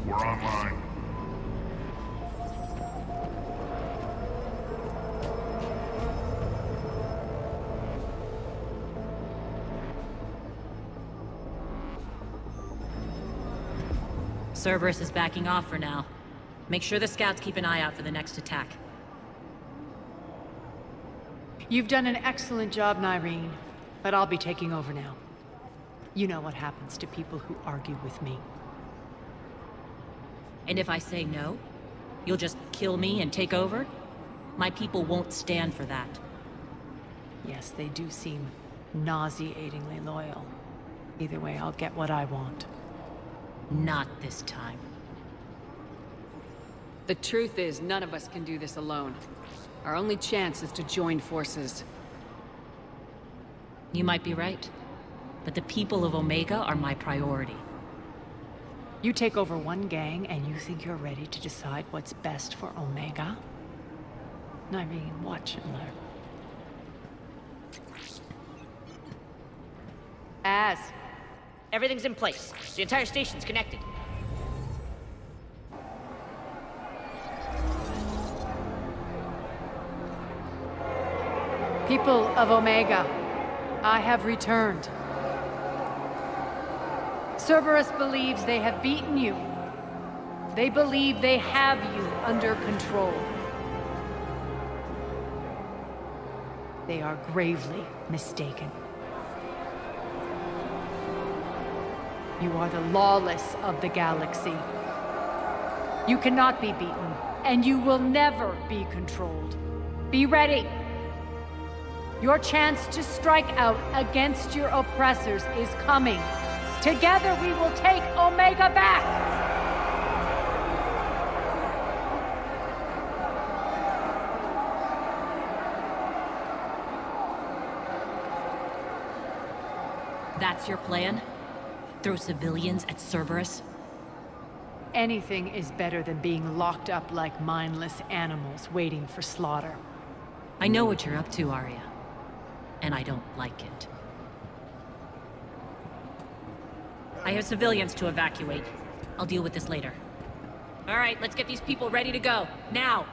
We're online. Cerberus is backing off for now. Make sure the scouts keep an eye out for the next attack. You've done an excellent job, Nyreen, but I'll be taking over now. You know what happens to people who argue with me. And if I say no, you'll just kill me and take over? My people won't stand for that. Yes, they do seem nauseatingly loyal. Either way, I'll get what I want. Not this time. The truth is, none of us can do this alone. Our only chance is to join forces. You might be right, but the people of Omega are my priority. You take over one gang and you think you're ready to decide what's best for Omega? Nyreen, watch and learn. Everything's in place. The entire station's connected. People of Omega, I have returned. Cerberus believes they have beaten you. They believe they have you under control. They are gravely mistaken. You are the lawless of the galaxy. You cannot be beaten, and you will never be controlled. Be ready. Your chance to strike out against your oppressors is coming. Together we will take Omega back! That's your plan? Throw civilians at Cerberus? Anything is better than being locked up like mindless animals waiting for slaughter. I know what you're up to, Arya. And I don't like it. I have civilians to evacuate. I'll deal with this later. All right, let's get these people ready to go. Now!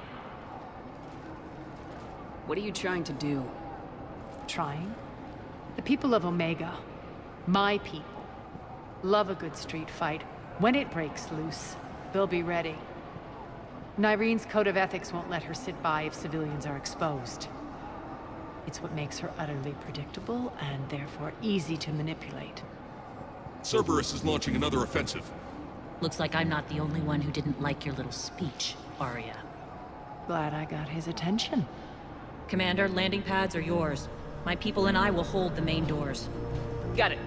What are you trying to do? Trying? The people of Omega, my people, love a good street fight. When it breaks loose, they'll be ready. Nyreen's code of ethics won't let her sit by if civilians are exposed. It's what makes her utterly predictable and therefore easy to manipulate. Cerberus is launching another offensive. Looks like I'm not the only one who didn't like your little speech, Arya. Glad I got his attention. Commander, landing pads are yours. My people and I will hold the main doors. Got it.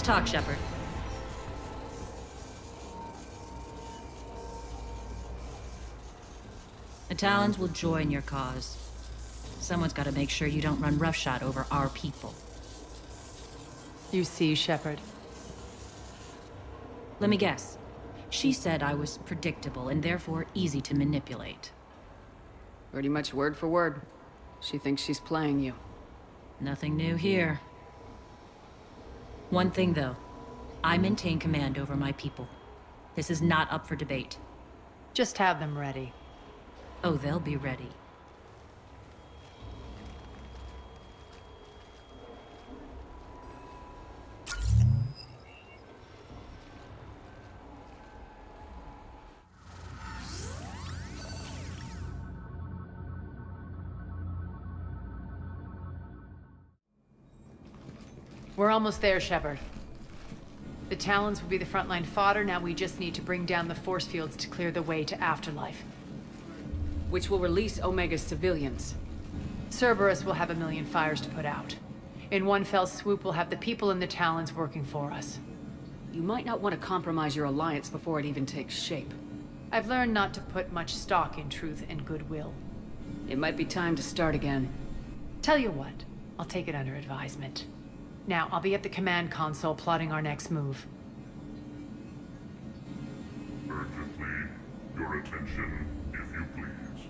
talk, Shepard. The Talons will join your cause. Someone's got to make sure you don't run roughshod over our people. You see, Shepard. Let me guess. She said I was predictable and therefore easy to manipulate. Pretty much word for word. She thinks she's playing you. Nothing new here. One thing, though. I maintain command over my people. This is not up for debate. Just have them ready. Oh, they'll be ready. We're almost there, Shepard. The Talons will be the frontline fodder, now we just need to bring down the force fields to clear the way to Afterlife. Which will release Omega's civilians. Cerberus will have 1,000,000 fires to put out. In one fell swoop, we'll have the people in the Talons working for us. You might not want to compromise your alliance before it even takes shape. I've learned not to put much stock in truth and goodwill. It might be time to start again. Tell you what, I'll take it under advisement. Now, I'll be at the command console plotting our next move. Urgently, your attention, if you please.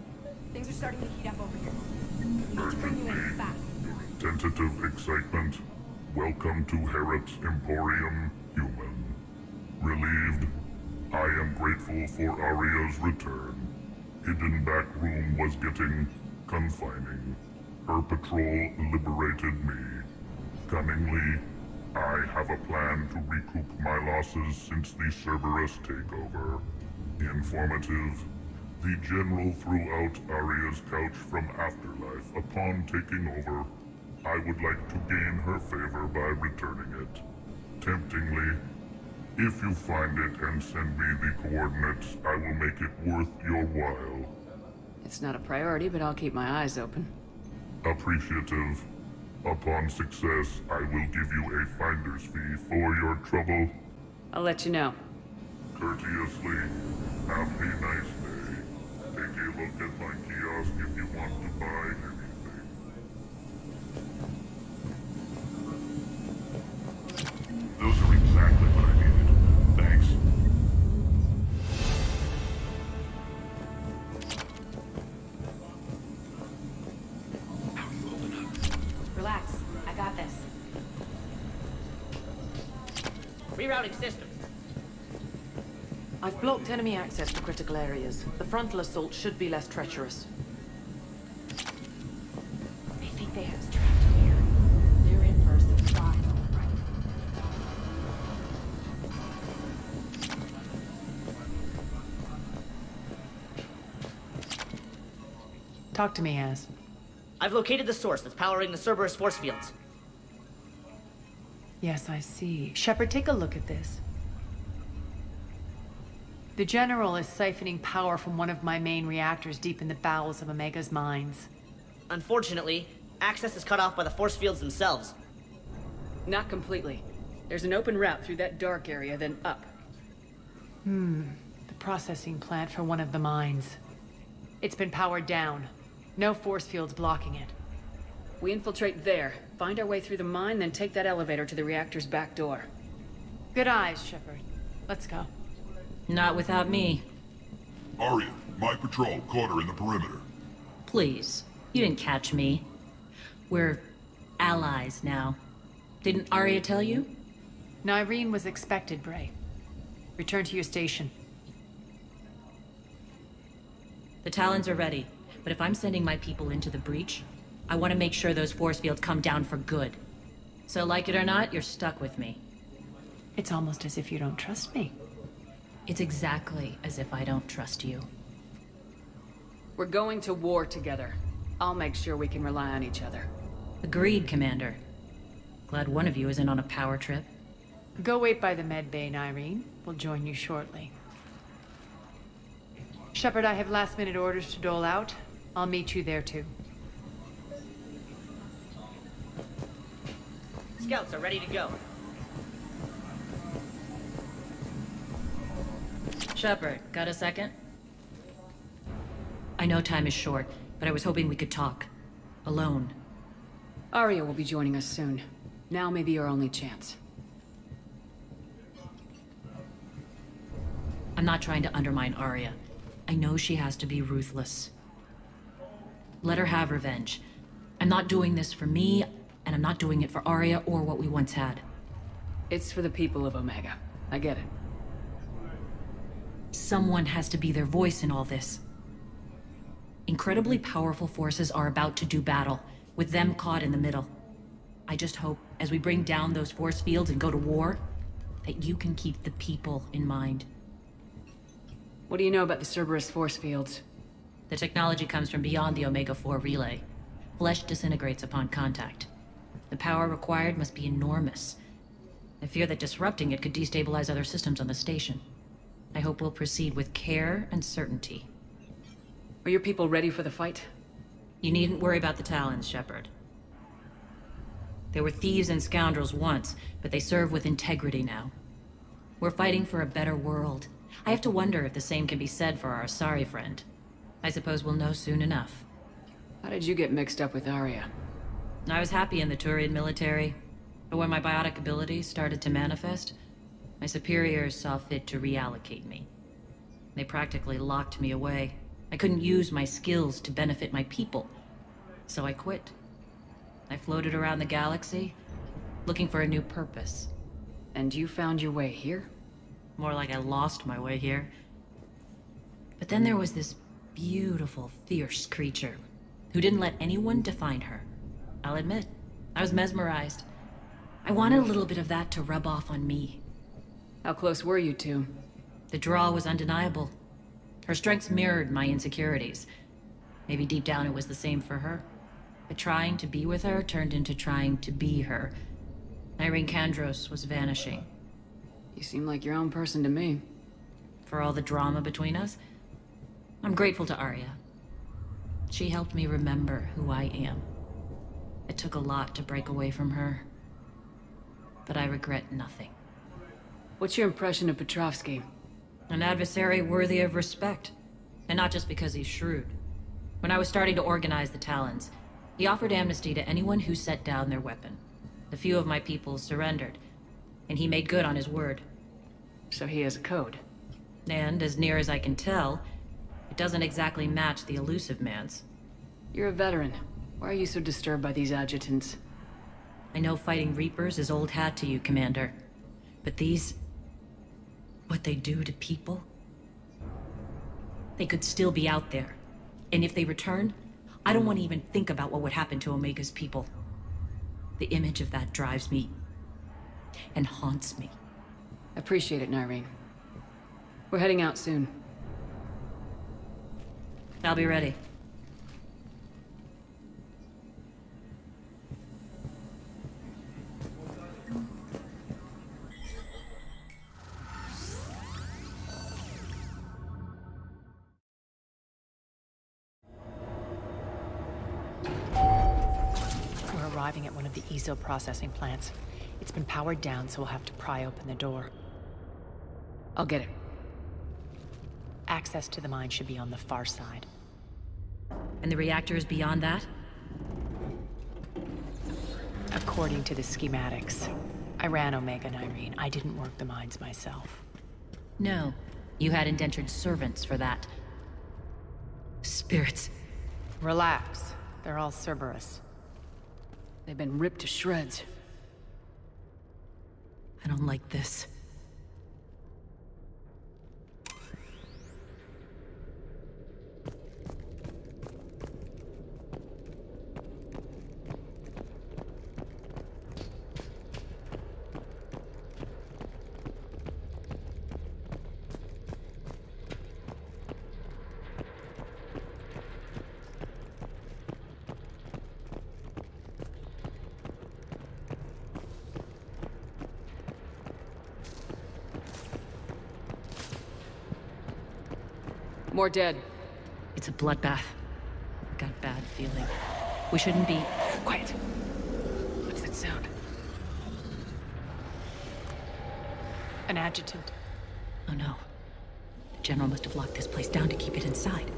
Things are starting to heat up over here. We need to bring you in fast. Your tentative excitement. Welcome to Herod's Emporium, human. Relieved, I am grateful for Aria's return. Hidden back room was getting confining. Her patrol liberated me. Cunningly, I have a plan to recoup my losses since the Cerberus takeover. Informative. The General threw out Aria's couch from Afterlife upon taking over. I would like to gain her favor by returning it. Temptingly, if you find it and send me the coordinates, I will make it worth your while. It's not a priority, but I'll keep my eyes open. Appreciative. Upon success, I will give you a finder's fee for your trouble. I'll let you know. Courteously, have a nice day. Take a look at my kiosk if you want to buy anything. Those are exactly what I needed. Thanks. Relax. I got this. Rerouting systems. I've blocked enemy access to critical areas. The frontal assault should be less treacherous. They think they have us trapped here. They're in for a surprise, all right. Talk to me, Az. I've located the source that's powering the Cerberus force fields. Yes, I see. Shepard, take a look at this. The General is siphoning power from one of my main reactors deep in the bowels of Omega's mines. Unfortunately, access is cut off by the force fields themselves. Not completely. There's an open route through that dark area, then up. The processing plant for one of the mines. It's been powered down. No force fields blocking it. We infiltrate there, find our way through the mine, then take that elevator to the reactor's back door. Good eyes, Shepard. Let's go. Not without me. Aria, my patrol caught her in the perimeter. Please. You didn't catch me. We're allies now. Didn't Arya tell you? Nyreen was expected, Bray. Return to your station. The Talons are ready, but if I'm sending my people into the breach, I want to make sure those force fields come down for good. So like it or not, you're stuck with me. It's almost as if you don't trust me. It's exactly as if I don't trust you. We're going to war together. I'll make sure we can rely on each other. Agreed, Commander. Glad one of you isn't on a power trip. Go wait by the med bay, Nyreen. We'll join you shortly. Shepard, I have last-minute orders to dole out. I'll meet you there, too. Scouts are ready to go. Shepard, got a second? I know time is short, but I was hoping we could talk. Alone. Arya will be joining us soon. Now may be our only chance. I'm not trying to undermine Arya. I know she has to be ruthless. Let her have revenge. I'm not doing this for me, and I'm not doing it for Arya or what we once had. It's for the people of Omega. I get it. Someone has to be their voice in all this. Incredibly powerful forces are about to do battle, with them caught in the middle. I just hope, as we bring down those force fields and go to war, that you can keep the people in mind. What do you know about the Cerberus force fields? The technology comes from beyond the Omega-4 relay. Flesh disintegrates upon contact. The power required must be enormous. I fear that disrupting it could destabilize other systems on the station. I hope we'll proceed with care and certainty. Are your people ready for the fight? You needn't worry about the Talons, Shepard. They were thieves and scoundrels once, but they serve with integrity now. We're fighting for a better world. I have to wonder if the same can be said for our Asari friend. I suppose we'll know soon enough. How did you get mixed up with Arya? I was happy in the Turian military, but when my biotic abilities started to manifest, my superiors saw fit to reallocate me. They practically locked me away. I couldn't use my skills to benefit my people, so I quit. I floated around the galaxy, looking for a new purpose. And you found your way here? More like I lost my way here. But then there was this beautiful, fierce creature who didn't let anyone define her. I'll admit, I was mesmerized. I wanted a little bit of that to rub off on me. How close were you two? The draw was undeniable. Her strengths mirrored my insecurities. Maybe deep down it was the same for her. But trying to be with her turned into trying to be her. Irene Kandros was vanishing. You seem like your own person to me. For all the drama between us, I'm grateful to Arya. She helped me remember who I am. It took a lot to break away from her, but I regret nothing. What's your impression of Petrovsky? An adversary worthy of respect, and not just because he's shrewd. When I was starting to organize the Talons, he offered amnesty to anyone who set down their weapon. A few of my people surrendered, and he made good on his word. So he has a code. And, as near as I can tell, it doesn't exactly match the elusive man's. You're a veteran. Why are you so disturbed by these adjutants? I know fighting Reapers is old hat to you, Commander. But these... what they do to people? They could still be out there. And if they return, I don't want to even think about what would happen to Omega's people. The image of that drives me... and haunts me. Appreciate it, Nyreen. We're heading out soon. I'll be ready. We're arriving at one of the ESO processing plants. It's been powered down, so we'll have to pry open the door. I'll get it. Access to the mine should be on the far side. And the reactors beyond that? According to the schematics. I ran Omega, Nyreen. I didn't work the mines myself. No. You had indentured servants for that. Spirits. Relax. They're all Cerberus. They've been ripped to shreds. I don't like this. More dead. It's a bloodbath. Got a bad feeling. We shouldn't be... Quiet. What's that sound? An adjutant. Oh no. General must have locked this place down to keep it inside.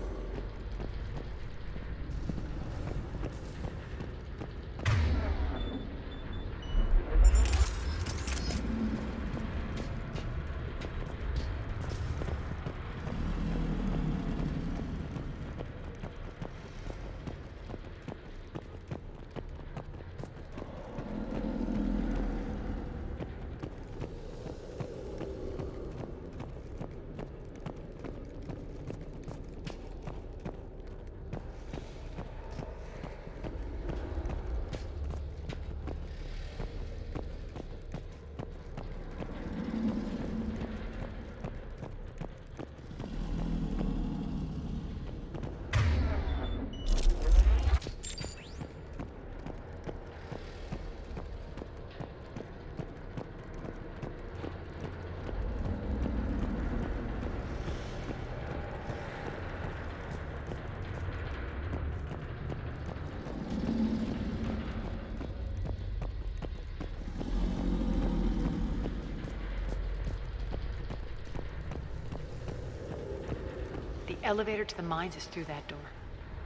The elevator to the mines is through that door.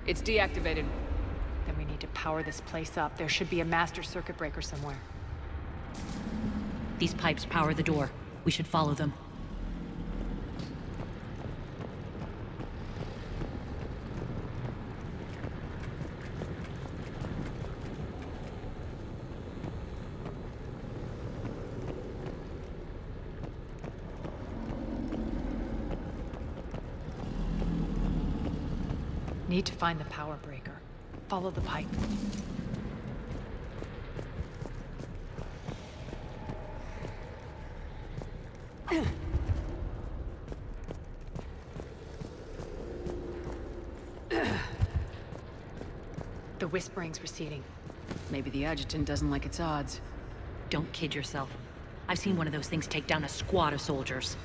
It's deactivated. Then we need to power this place up. There should be a master circuit breaker somewhere. These pipes power the door. We should follow them. Need to find the power breaker. Follow the pipe. The whispering's receding. Maybe the adjutant doesn't like its odds. Don't kid yourself. I've seen one of those things take down a squad of soldiers.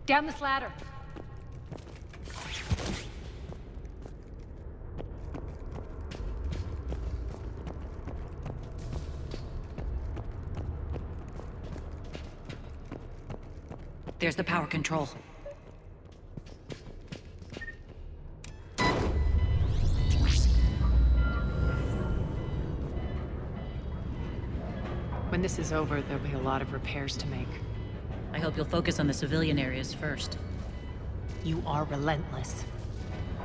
Down this ladder. There's the power control. When this is over, there'll be a lot of repairs to make. I hope you'll focus on the civilian areas first. You are relentless.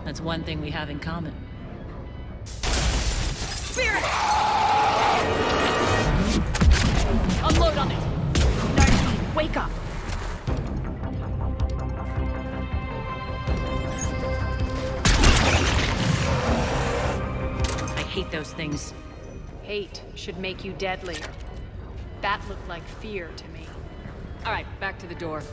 That's one thing we have in common. Spirit! Unload on it! Nareen, wake up! I hate those things. Hate should make you deadlier. That looked like fear to me. All right, back to the door.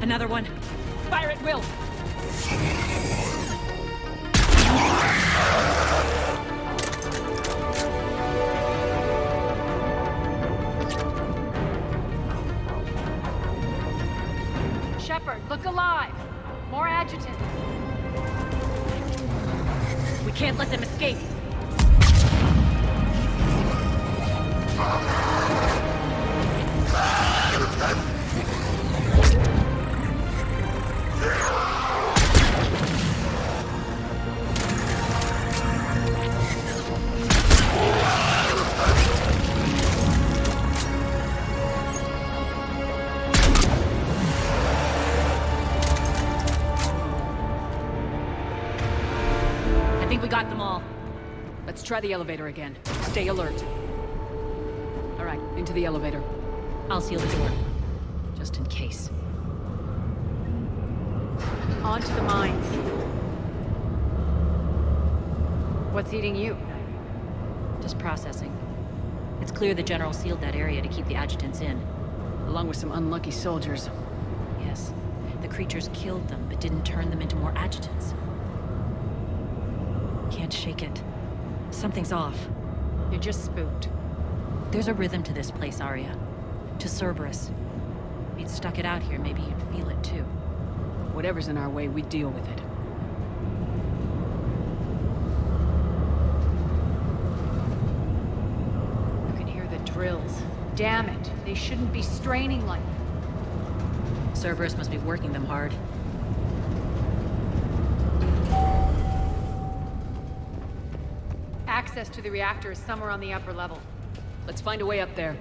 Another one. Fire at will! Shepard, look alive! More adjutants. We can't let them escape. I think we got them all. try the elevator again. Stay alert. All right, into the elevator. I'll seal the door. Just in case. On to the mines. What's eating you? Just processing. It's clear the General sealed that area to keep the adjutants in. Along with some unlucky soldiers. Yes. The creatures killed them, but didn't turn them into more adjutants. Can't shake it. Something's off. You're just spooked. There's a rhythm to this place, Arya. To Cerberus. If you'd stuck it out here, maybe you'd feel it too. Whatever's in our way, we deal with it. You can hear the drills. Damn it. They shouldn't be straining like that. Cerberus must be working them hard. Access to the reactor is somewhere on the upper level. Let's find a way up there.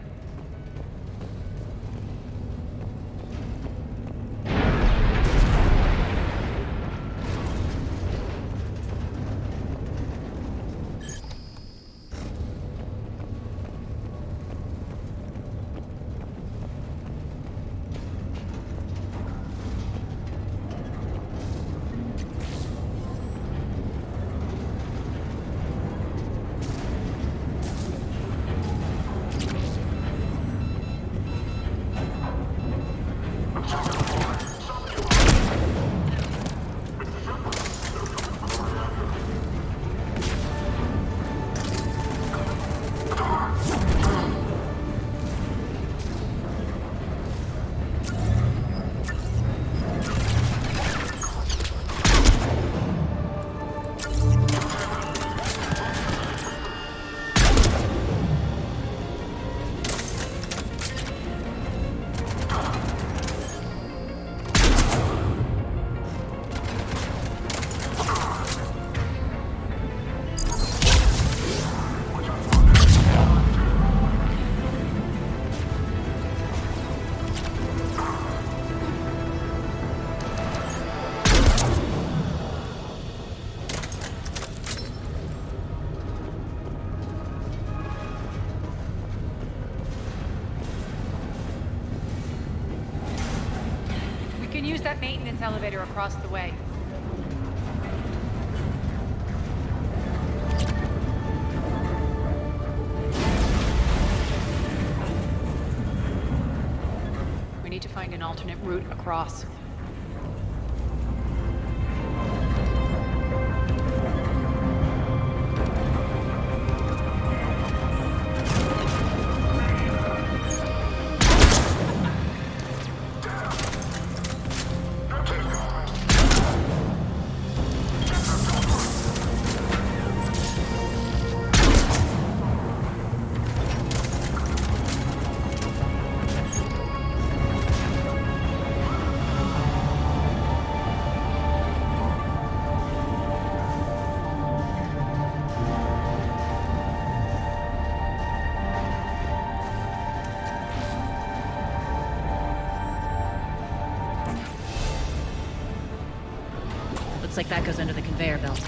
We can use that maintenance elevator across the way. We need to find an alternate route across. Looks like that goes under the conveyor belt.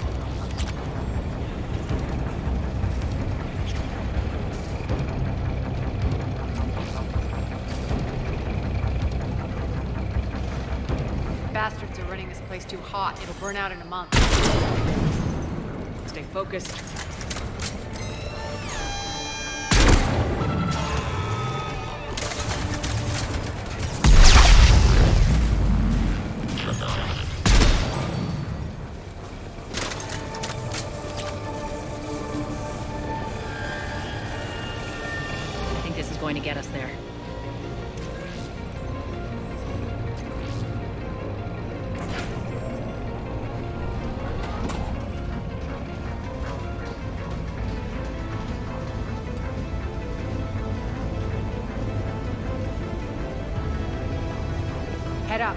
Bastards are running this place too hot. It'll burn out in a month. Stay focused. I think this is going to get us there. Head up.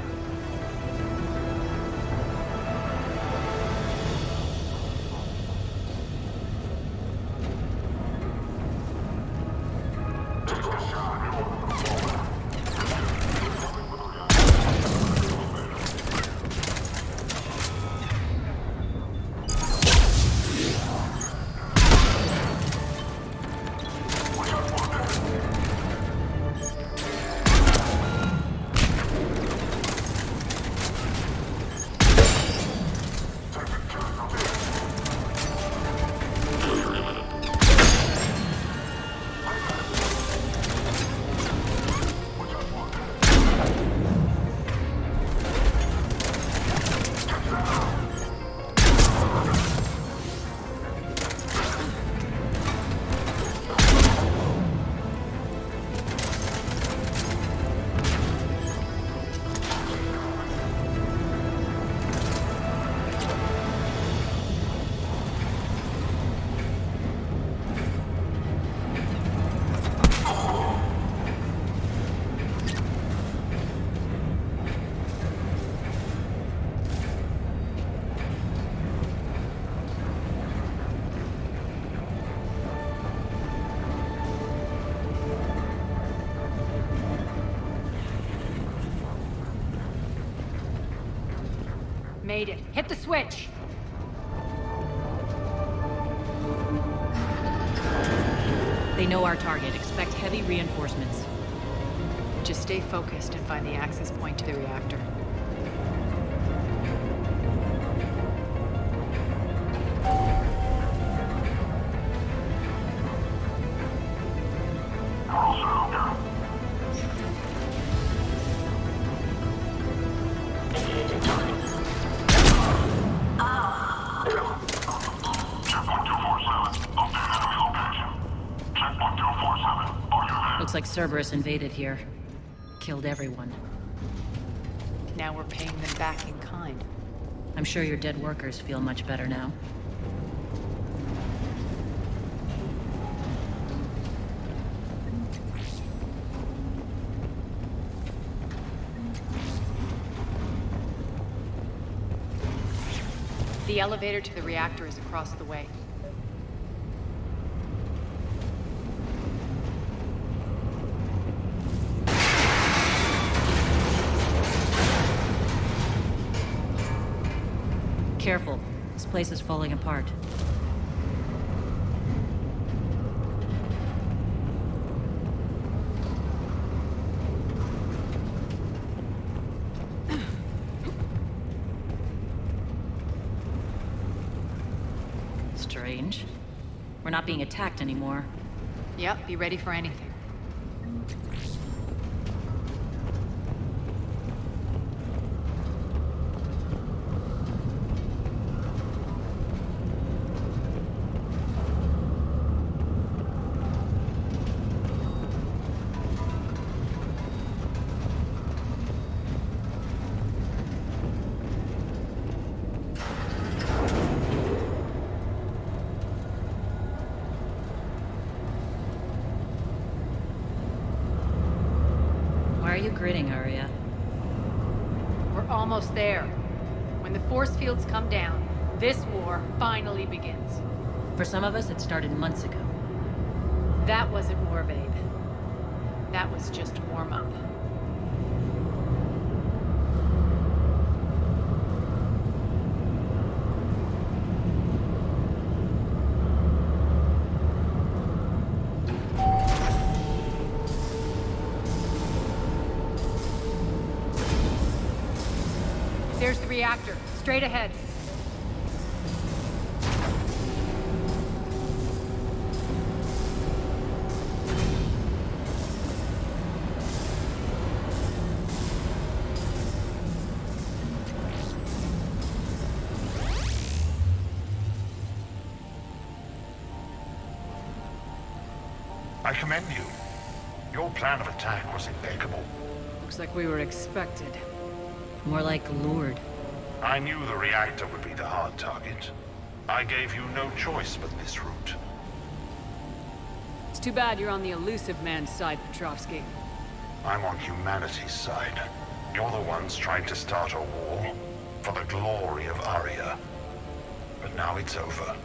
made it. Hit the switch! They know our target. Expect heavy reinforcements. Just stay focused and find the access point to the reactor. Looks like Cerberus invaded here. Killed everyone. Now we're paying them back in kind. I'm sure your dead workers feel much better now. The elevator to the reactor is across the way. Careful. This place is falling apart. Strange. We're not being attacked anymore. Yep, be ready for anything. Why are you grinning, Arya? We're almost there. When the force fields come down, this war finally begins. For some of us, it started months ago. That wasn't war, babe. That was just warm-up. There's the reactor, straight ahead. I commend you. Your plan of attack was impeccable. Looks like we were expected. More like lured. I knew the reactor would be the hard target. I gave you no choice but this route. It's too bad you're on the elusive man's side, Petrovsky. I'm on humanity's side. You're the ones trying to start a war for the glory of Arya. But now it's over.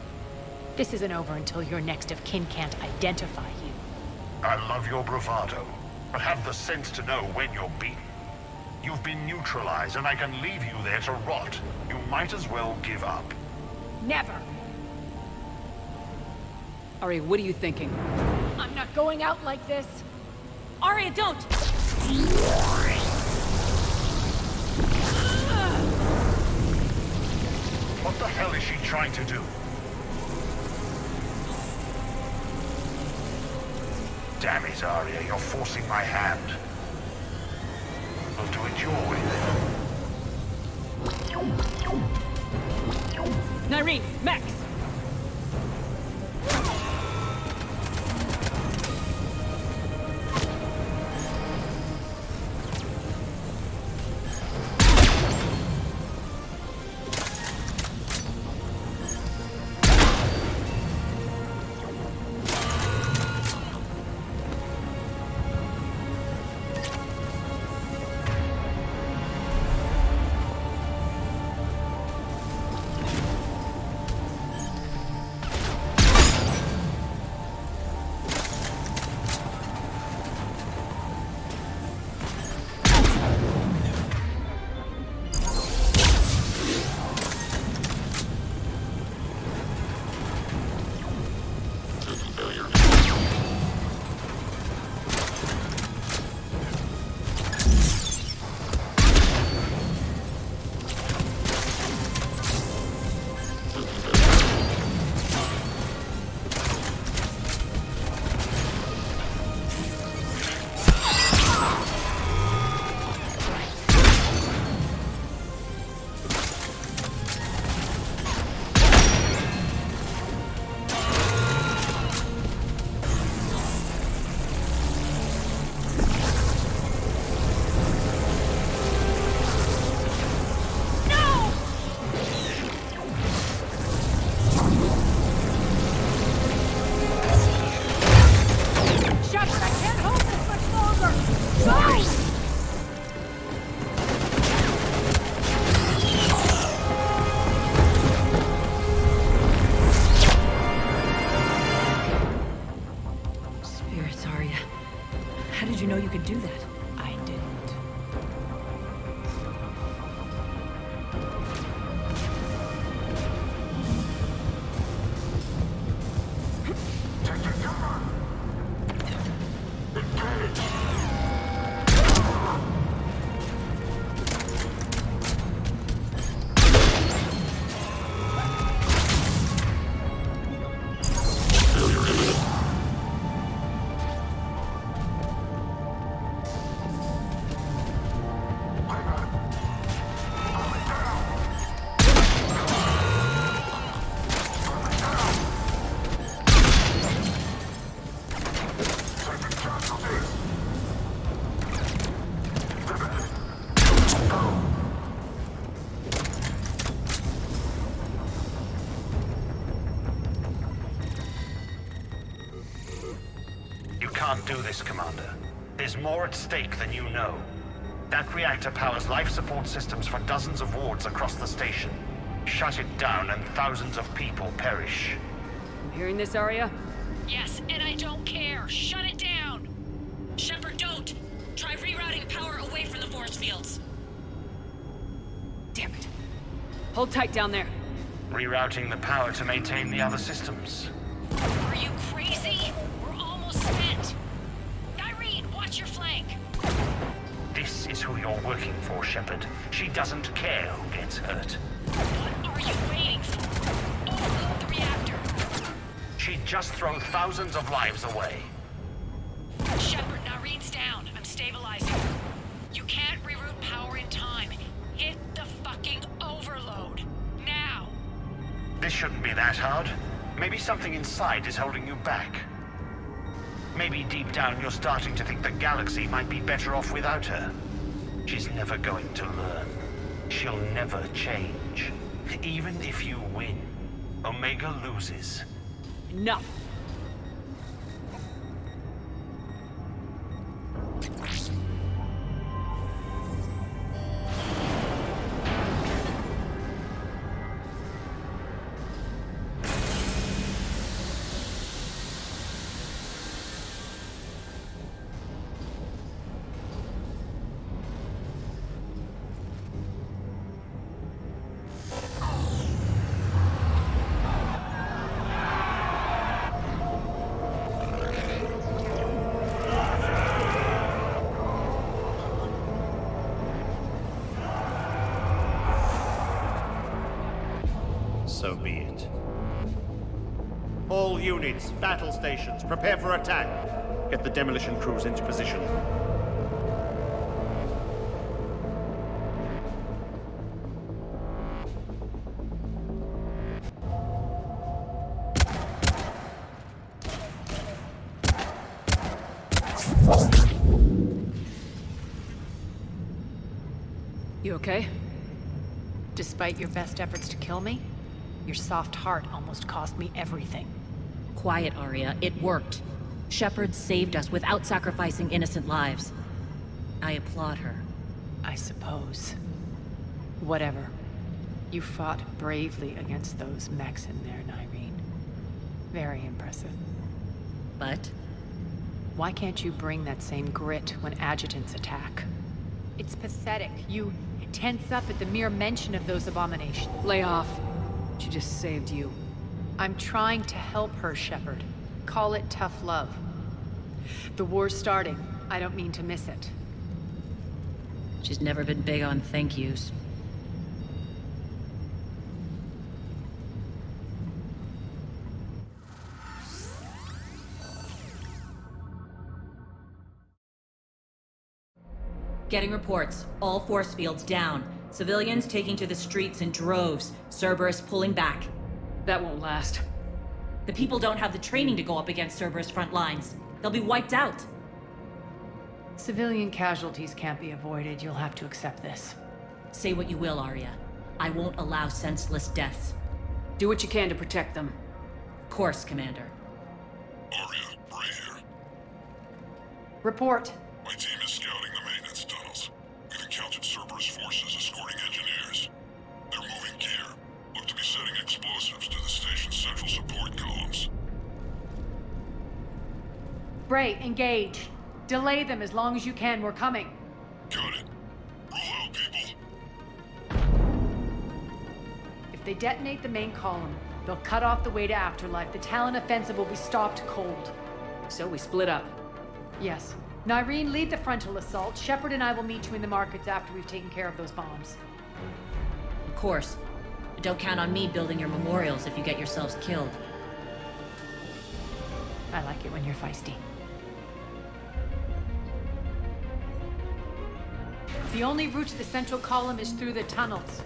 This isn't over until your next of kin can't identify you. I love your bravado, but have the sense to know when you're beaten. You've been neutralized, and I can leave you there to rot. You might as well give up. Never! Ari, what are you thinking? I'm not going out like this! Arya, don't! What the hell is she trying to do? Damn it, Arya, you're forcing my hand. We'll do it your way, then. Nyreen, Max! did you know you could do that? I didn't. Can't do this, Commander. There's more at stake than you know. That reactor powers life support systems for dozens of wards across the station. Shut it down and thousands of people perish. You hearing this, Arya? Yes, and I don't care. Shut it down! Shepard, don't! Try rerouting power away from the force fields. Damn it. Hold tight down there. Rerouting the power to maintain the other systems. Are you crazy? We're almost spent. Irene, watch your flank. This is who you're working for, Shepard. She doesn't care who gets hurt. What are you waiting for? Overload the reactor. She'd just throw thousands of lives away. Shepard, Irene's down. I'm stabilizing. You can't reroute power in time. Hit the fucking overload. Now! This shouldn't be that hard. Maybe something inside is holding you back. Maybe deep down you're starting to think the galaxy might be better off without her. She's never going to learn. She'll never change. Even if you win, Omega loses. Enough! So be it. All units, battle stations, prepare for attack. Get the demolition crews into position. You okay? Despite your best efforts to kill me, your soft heart almost cost me everything. Quiet, Arya. It worked. Shepard saved us without sacrificing innocent lives. I applaud her. I suppose. Whatever. You fought bravely against those mechs in there, Nyreen. Very impressive. But? Why can't you bring that same grit when adjutants attack? It's pathetic. You tense up at the mere mention of those abominations. Lay off. She just saved you. I'm trying to help her, Shepard. Call it tough love. The war's starting. I don't mean to miss it. She's never been big on thank yous. Getting reports. All force fields down. Civilians taking to the streets in droves. Cerberus pulling back. That won't last. The people don't have the training to go up against Cerberus front lines. They'll be wiped out. Civilian casualties can't be avoided. You'll have to accept this. Say what you will, Arya. I won't allow senseless deaths. Do what you can to protect them. Of course, Commander. Arya, Bray here. Report. My team is scouting the maintenance tunnels. We've encountered Cerberus forces escorting engineers. They're moving gear. Look to be setting explosives to the station's central support columns. Bray, engage. Delay them as long as you can. We're coming. Got it. Roll out, people. If they detonate the main column, they'll cut off the way to Afterlife. The Talon offensive will be stopped cold. So we split up. Yes. Nyreen, lead the frontal assault. Shepard and I will meet you in the markets after we've taken care of those bombs. Of course. But don't count on me building your memorials if you get yourselves killed. I like it when you're feisty. The only route to the central column is through the tunnels.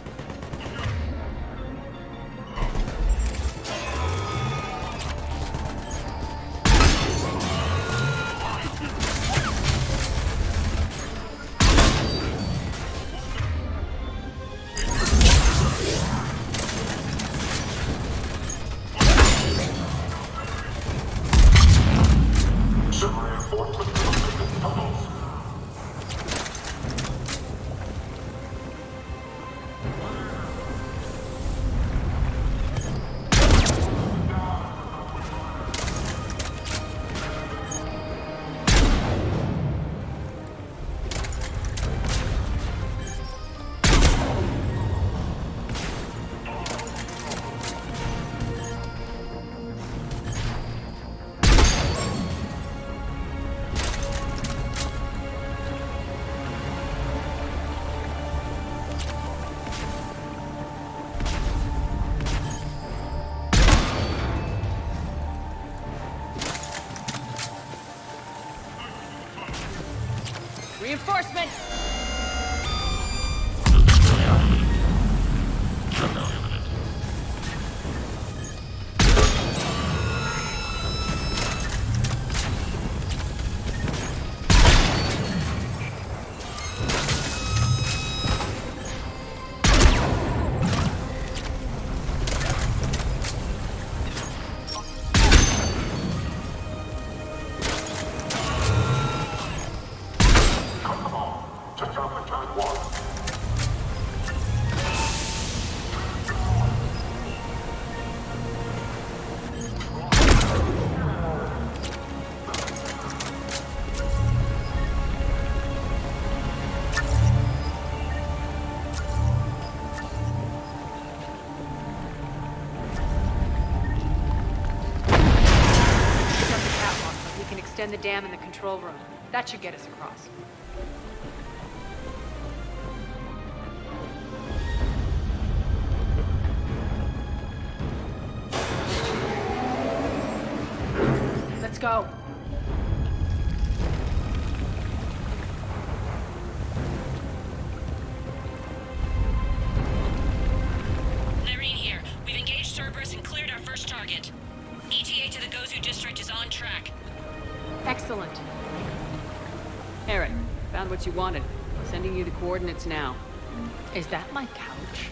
Reinforcements! Extend the dam in the control room. That should get us across. Let's go. Nyreen here. We've engaged Cerberus and cleared our first target. ETA to the Gozu district is on track. Excellent. Eric, found what you wanted. Sending you the coordinates now. Is that my couch?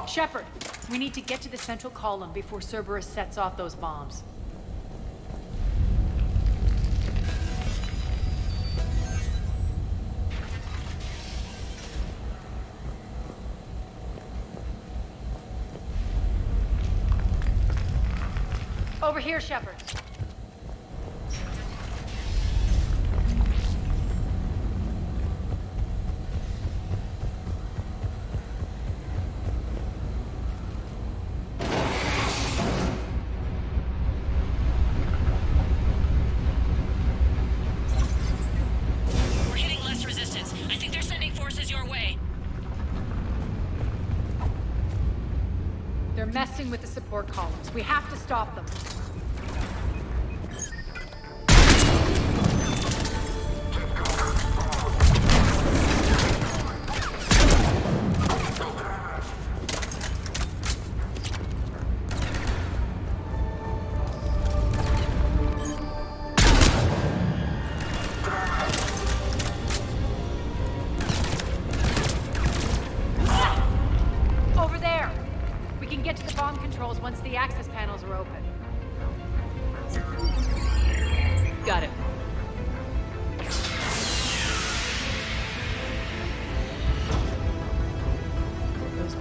Shepard, we need to get to the central column before Cerberus sets off those bombs. Over here, Shepard. They're messing with the support columns. We have to stop them.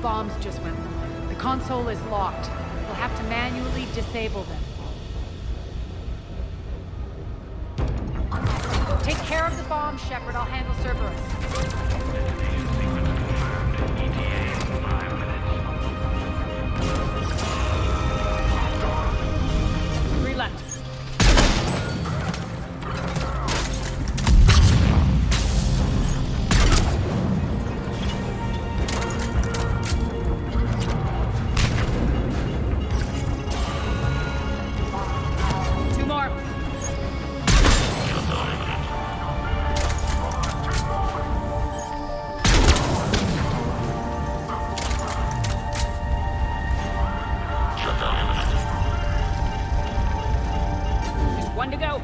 bombs just went live. The console is locked. We'll have to manually disable them. Take care of the bombs, Shepard. I'll handle Cerberus. 3 left. One to go.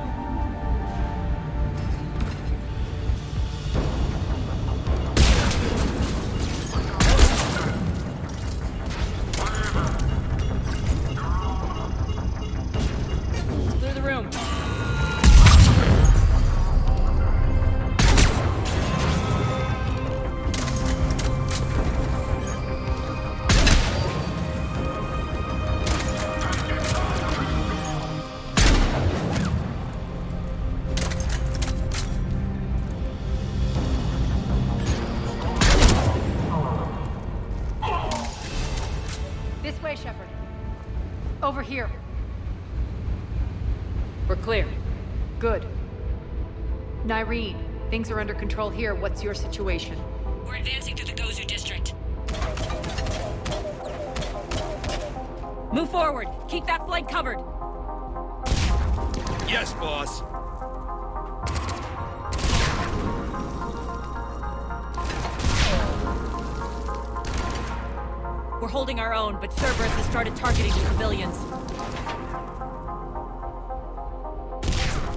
Clear the room. This way, Shepard. Over here. We're clear. Good. Nyreen, things are under control here. What's your situation? We're advancing through the Gozu district. Move forward. Keep that flank covered. Yes, boss. We're holding our own, but Cerberus has started targeting the civilians.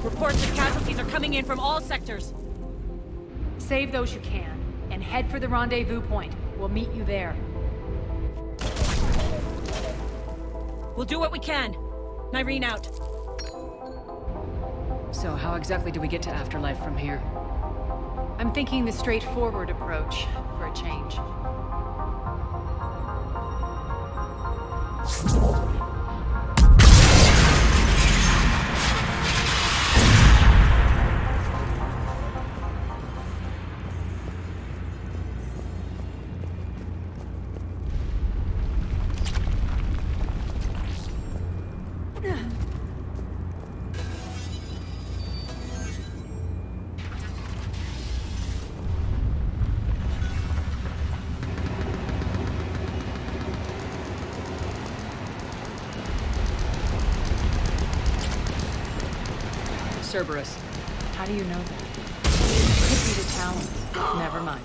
Reports of casualties are coming in from all sectors. Save those you can, and head for the rendezvous point. We'll meet you there. We'll do what we can. Nyreen out. So how exactly do we get to Afterlife from here? I'm thinking the straightforward approach for a change. Cerberus. How do you know that? Could be the town. Never mind.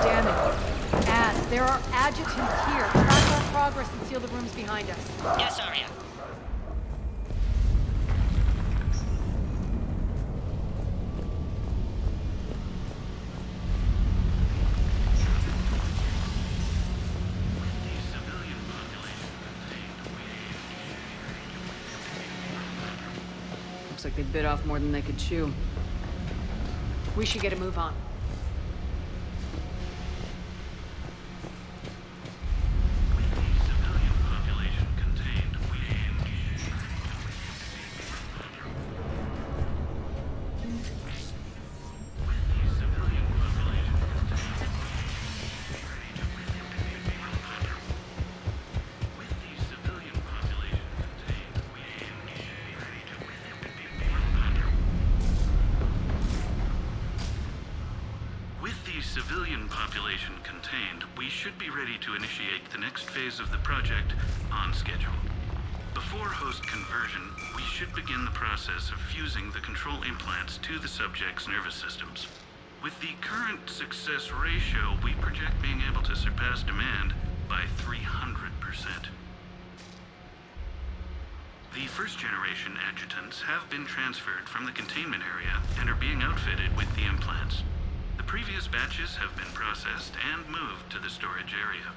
Damn it. Ad, there are adjutants here. Track our progress and seal the rooms behind us. Yes, Arya. Looks like they bit off more than they could chew. We should get a move on. Civilian population contained, we should be ready to initiate the next phase of the project on schedule. Before host conversion, we should begin the process of fusing the control implants to the subject's nervous systems. With the current success ratio, we project being able to surpass demand by 300%. The first-generation adjutants have been transferred from the containment area and are being outfitted with the implants. The previous batches have been processed and moved to the storage area.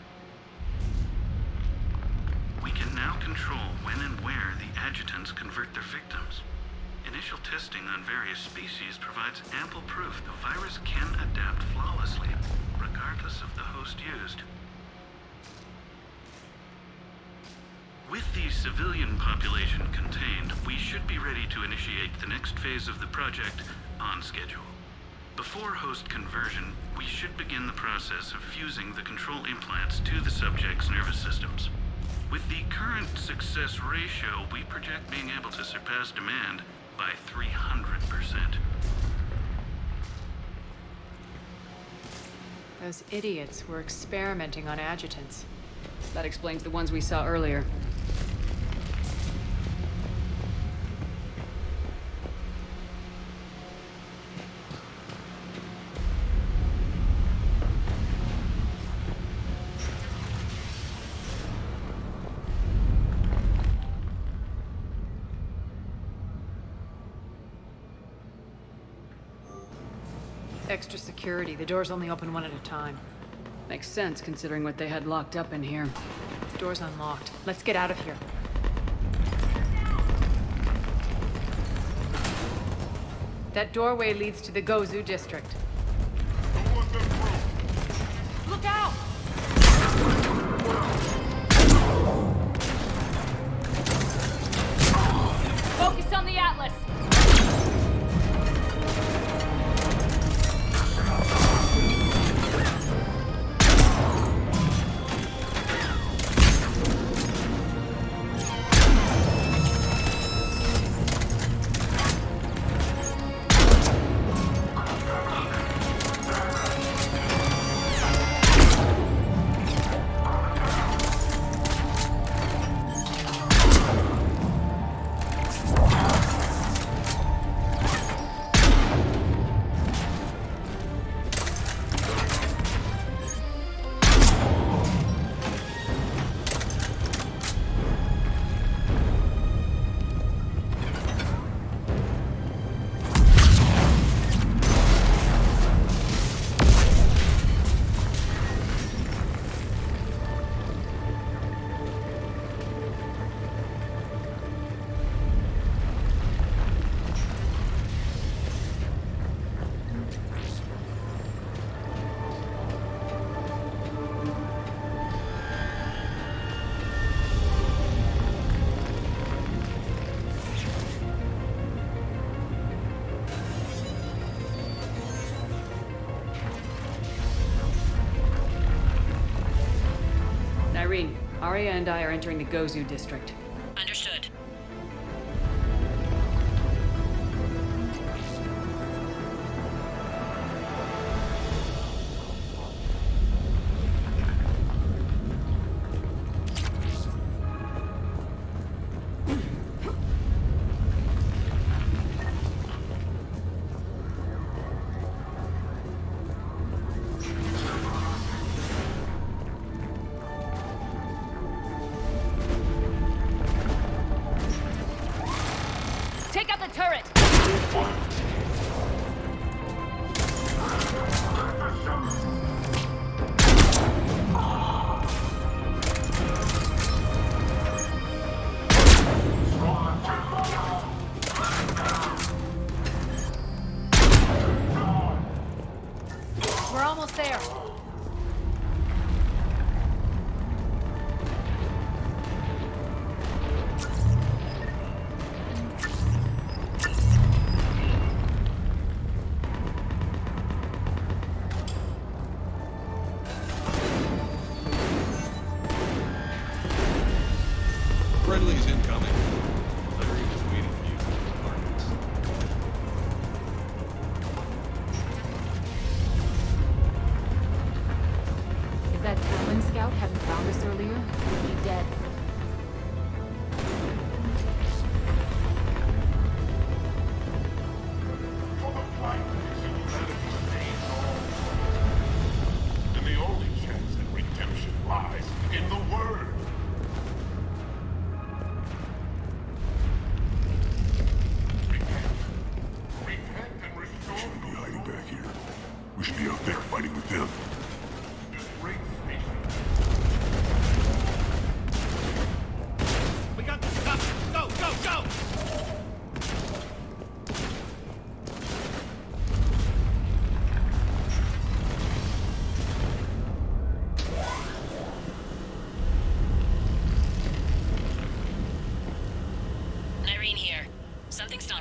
We can now control when and where the adjutants convert their victims. Initial testing on various species provides ample proof the virus can adapt flawlessly, regardless of the host used. With the civilian population contained, we should be ready to initiate the next phase of the project on schedule. Before host conversion, we should begin the process of fusing the control implants to the subject's nervous systems. With the current success ratio, we project being able to surpass demand by 300%. Those idiots were experimenting on adjutants. That explains the ones we saw earlier. Extra security. The doors only open one at a time. Makes sense considering what they had locked up in here. Door's unlocked. Let's get out of here. That doorway leads to the Gozu district. Look out! Focus on the Atlas! Irene, Arya and I are entering the Gozu district. Understood. Take out the turret! We're almost there. Friendly's incoming. Larry is waiting for you in the apartments.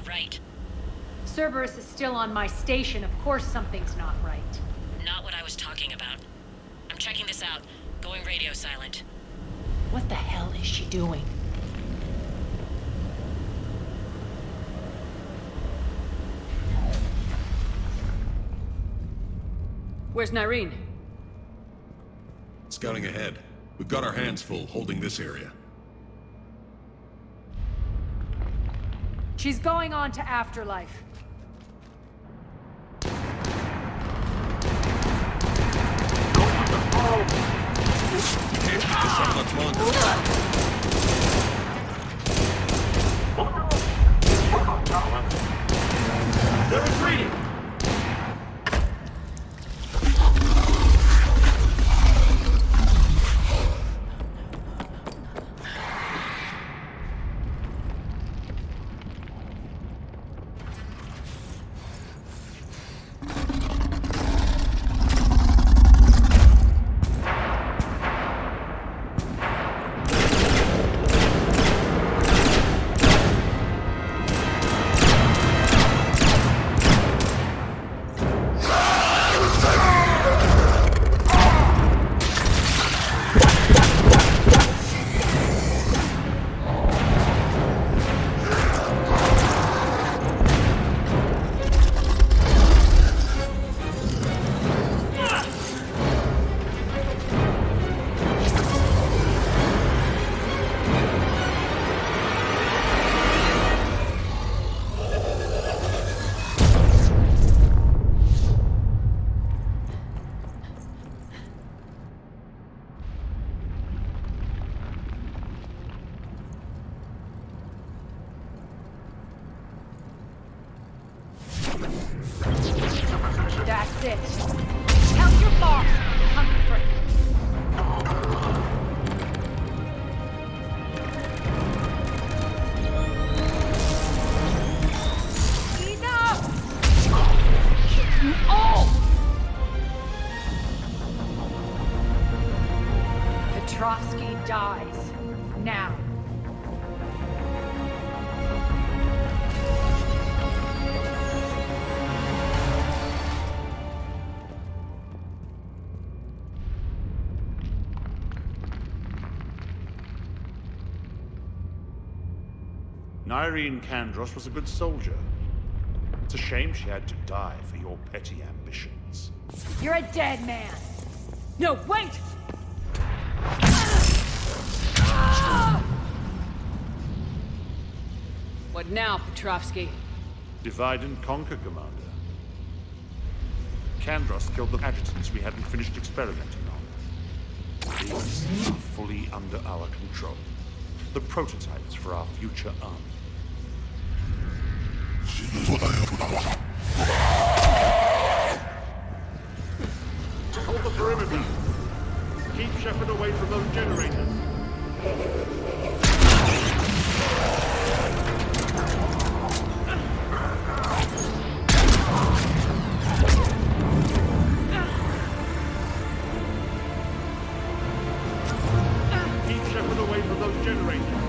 not right. Cerberus is still on my station. Of course something's not right. Not what I was talking about. I'm checking this out. Going radio silent. What the hell is she doing? Where's Nyreen? Scouting ahead. We've got our hands full holding this area. She's going on to Afterlife. Can't keep this up much longer. They're retreating! That's it. Tell your boss I'm coming for him. Enough! Kill you all! Petrovsky dies. Now. Nyreen Kandros was a good soldier. It's a shame she had to die for your petty ambitions. You're a dead man. No, wait! What now, Petrovsky? Divide and conquer, Commander. Kandros killed the adjutants we hadn't finished experimenting on. These are fully under our control. The prototypes for our future army. Hold the perimeter. Keep Shepard away from those generators. Keep Shepard away from those generators.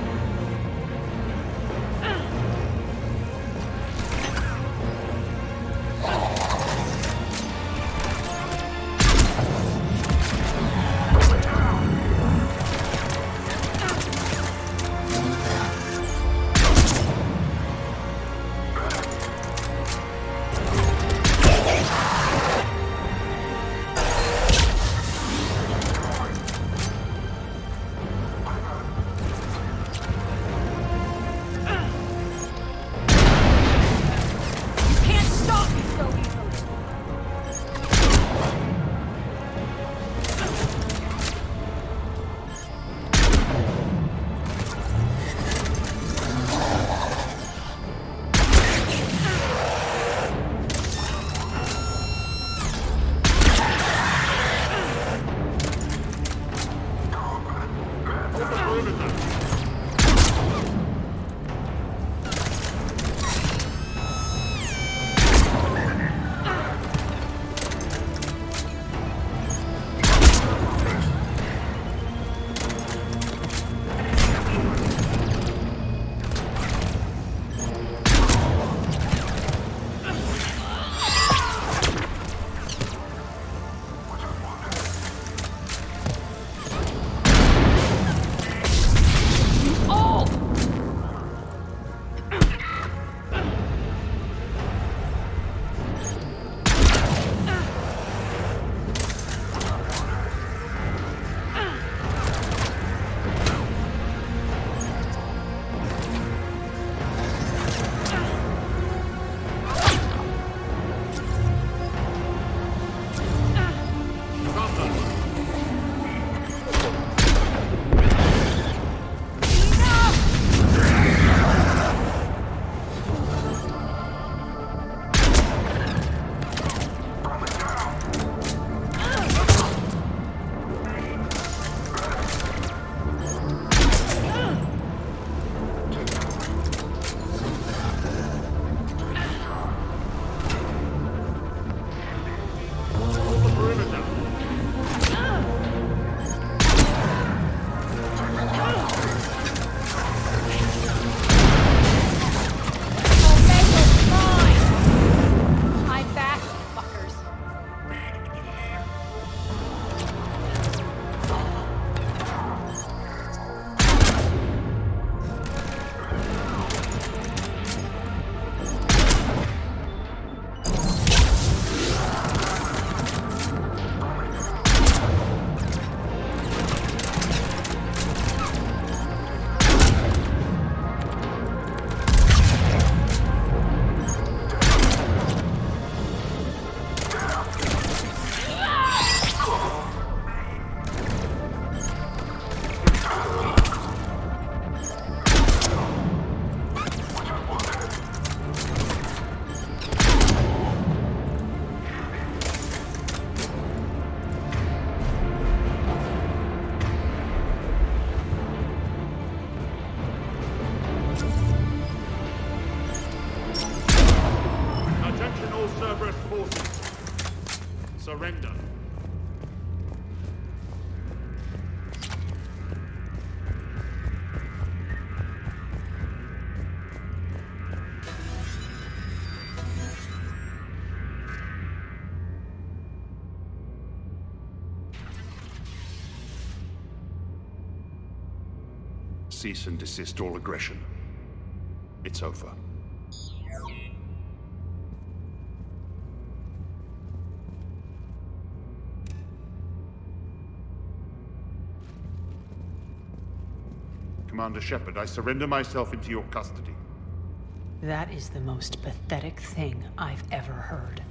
Cerberus forces, surrender. Cease and desist all aggression. It's over. Commander Shepard, I surrender myself into your custody. That is the most pathetic thing I've ever heard.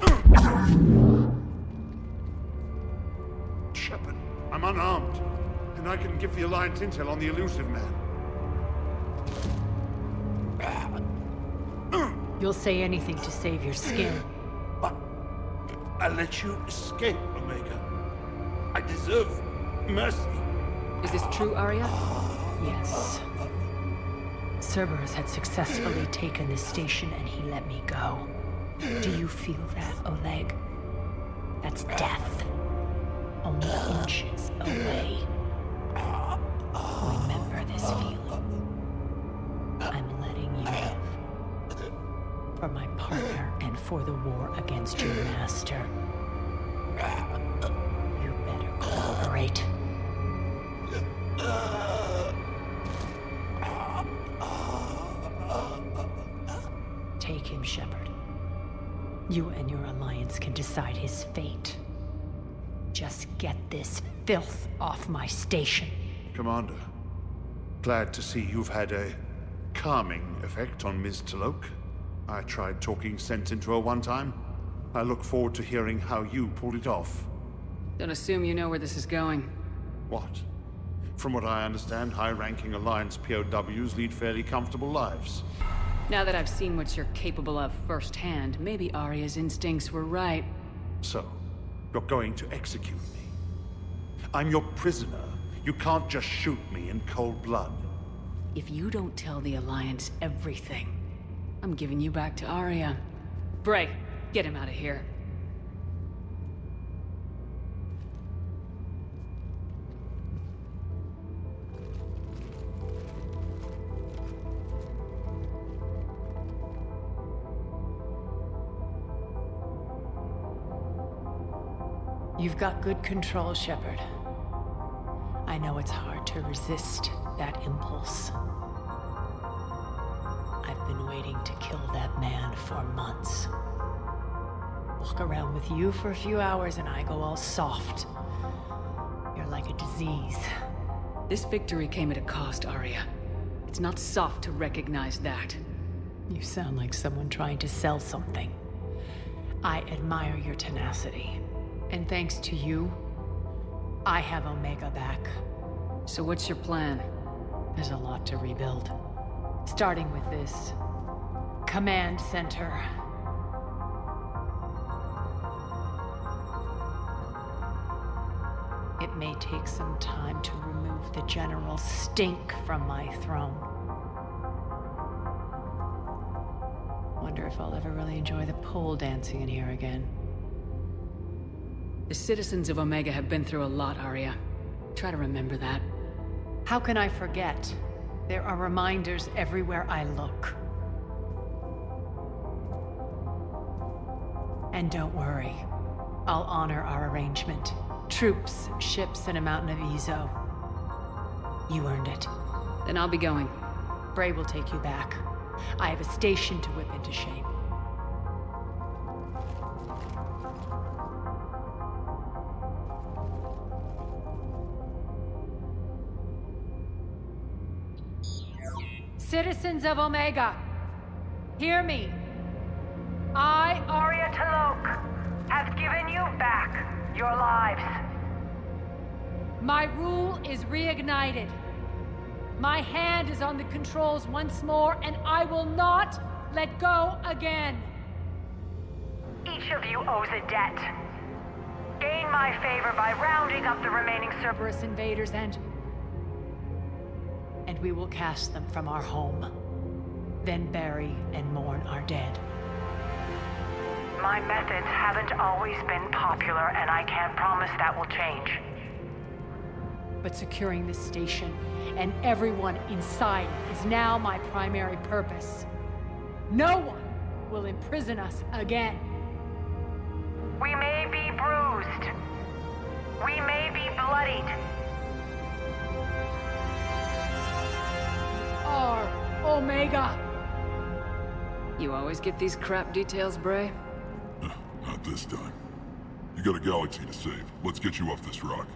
Shepard, I'm unarmed, and I can give the Alliance intel on the elusive man. You'll say anything to save your skin. But I let you escape, Omega. I deserve mercy. Is this true, Arya? Yes. Cerberus had successfully taken this station and he let me go. Do you feel that, Oleg? That's death. Only inches away. Remember this feeling. I'm letting you live. For my partner and for the war against your master. You better cooperate. Take him, Shepard. You and your Alliance can decide his fate. Just get this filth off my station. Commander, glad to see you've had a calming effect on Ms. Talok. I tried talking sense into her one time. I look forward to hearing how you pulled it off. Don't assume you know where this is going. What? From what I understand, high-ranking Alliance POWs lead fairly comfortable lives. Now that I've seen what you're capable of firsthand, maybe Arya's instincts were right. So, you're going to execute me. I'm your prisoner. You can't just shoot me in cold blood. If you don't tell the Alliance everything, I'm giving you back to Arya. Bray, get him out of here. You've got good control, Shepard. I know it's hard to resist that impulse. I've been waiting to kill that man for months. Walk around with you for a few hours and I go all soft. You're like a disease. This victory came at a cost, Arya. It's not soft to recognize that. You sound like someone trying to sell something. I admire your tenacity. And thanks to you, I have Omega back. So what's your plan? There's a lot to rebuild. Starting with this command center. It may take some time to remove the general stink from my throne. Wonder if I'll ever really enjoy the pole dancing in here again. The citizens of Omega have been through a lot, Arya. Try to remember that. How can I forget? There are reminders everywhere I look. And don't worry. I'll honor our arrangement. Troops, ships, and a mountain of Ezo. You earned it. Then I'll be going. Bray will take you back. I have a station to whip into shape. Citizens of Omega, hear me. I, Arya Talok, have given you back your lives. My rule is reignited. My hand is on the controls once more, and I will not let go again. Each of you owes a debt. Gain my favor by rounding up the remaining Cerberus invaders and we will cast them from our home. Then bury and mourn our dead. My methods haven't always been popular, and I can't promise that will change. But securing this station and everyone inside it is now my primary purpose. No one will imprison us again. We may be bruised. We may be bloodied. Our Omega! You always get these crap details, Bray? Not this time. You got a galaxy to save. Let's get you off this rock.